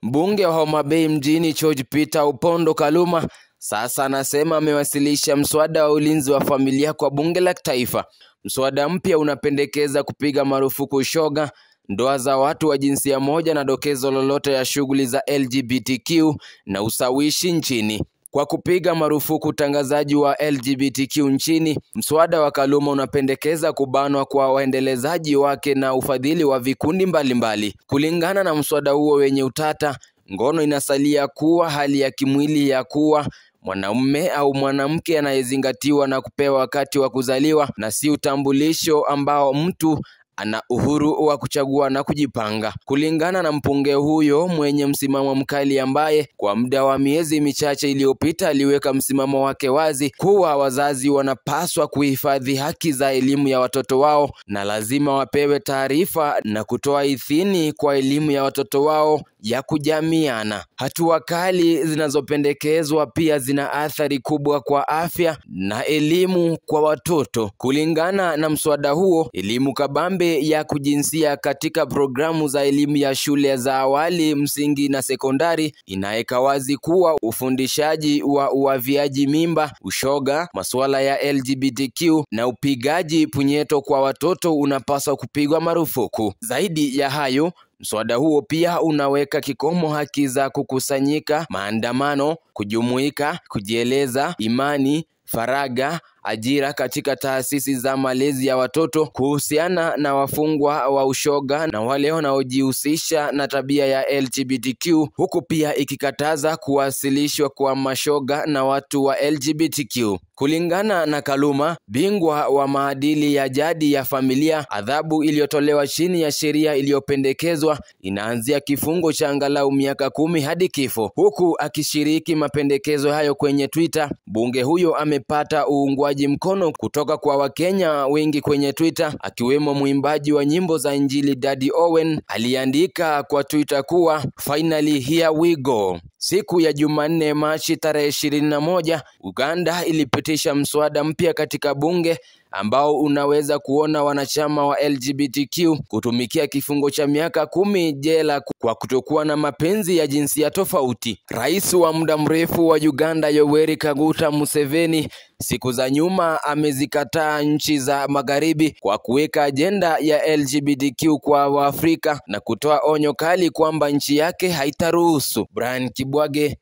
Mbunge wa Homa Bay mjini George Peter Opondo Kaluma sasa anasema amewasilisha mswada wa ulinzi wa familia kwa bunge la taifa. Mswada mpya unapendekeza kupiga marufuku ushoga, ndoa za watu wa jinsia moja na dokezo lolote ya shughuli za LGBTQ na usawishi nchini. Kwa kupiga marufuku utangazaji wa LGBTQ nchini, mswada wa Kaluma unapendekeza kubanwa kwa waendelezaji wake na ufadhili wa vikundi mbalimbali. Kulingana na mswada huo wenye utata, ngono inasalia kuwa hali ya kimwili ya kuwa mwanamume au mwanamke anayezingatiwa na kupewa wakati wa kuzaliwa, na si utambulisho ambao mtu ana uhuru wa kuchagua na kujipanga. Kulingana na mbunge huyo mwenye msimamo mkali, ambaye kwa muda wa miezi michache iliyopita aliweka msimamo wake wazi kuwa wazazi wanapaswa kuhifadhi haki za elimu ya watoto wao na lazima wapewe taarifa na kutoa idhini kwa elimu ya watoto wao ya kujamiana. Hatua kali zinazopendekezwa pia zina athari kubwa kwa afya na elimu kwa watoto. Kulingana na mswada huo, elimu kabambe ya kujinsia katika programu za elimu ya shule za awali, msingi na sekondari inaweka wazi kuwa ufundishaji wa uaviaji mimba, ushoga, masuala ya LGBTQ na upigaji punyeto kwa watoto unapaswa kupigwa marufuku. Zaidi ya hayo, mswada huo pia unaweka kikomo haki za kukusanyika, maandamano, kujumuika, kujieleza, imani, faragha, ajira katika taasisi za malezi ya watoto, kuhusiana na wafungwa wa ushoga na wale wanaojihusisha na tabia ya LGBTQ, huku pia ikikataza kuwasilishwa kwa mashoga na watu wa LGBTQ. Kulingana na Kaluma, bingwa wa maadili ya jadi ya familia, adhabu iliyotolewa chini ya sheria iliyopendekezwa inaanzia kifungo cha angalau miaka 10 hadi kifo. Huku akishiriki mapendekezo hayo kwenye Twitter, bunge huyo amepata uungwaji mkono kutoka kwa Wakenya wengi kwenye Twitter, akiwemo mwimbaji wa nyimbo za Injili Daddy Owen. Aliandika kwa Twitter kuwa finally here we go. Siku ya Jumanne Machi tarehe 21, Uganda ilipitisha mswada mpya katika bunge ambao unaweza kuona wanachama wa LGBTQ kutumikia kifungo cha miaka 10 jela kwa kutokuwa na mapenzi ya jinsia tofauti. Rais wa muda mrefu wa Uganda Yoweri Kaguta Museveni siku za nyuma amezikataa nchi za magharibi kwa kuweka ajenda ya LGBTQ kwa Waafrika na kutoa onyo kali kwamba nchi yake haitaruhusu. Brian Kibwage,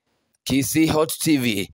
Kisii Hot TV.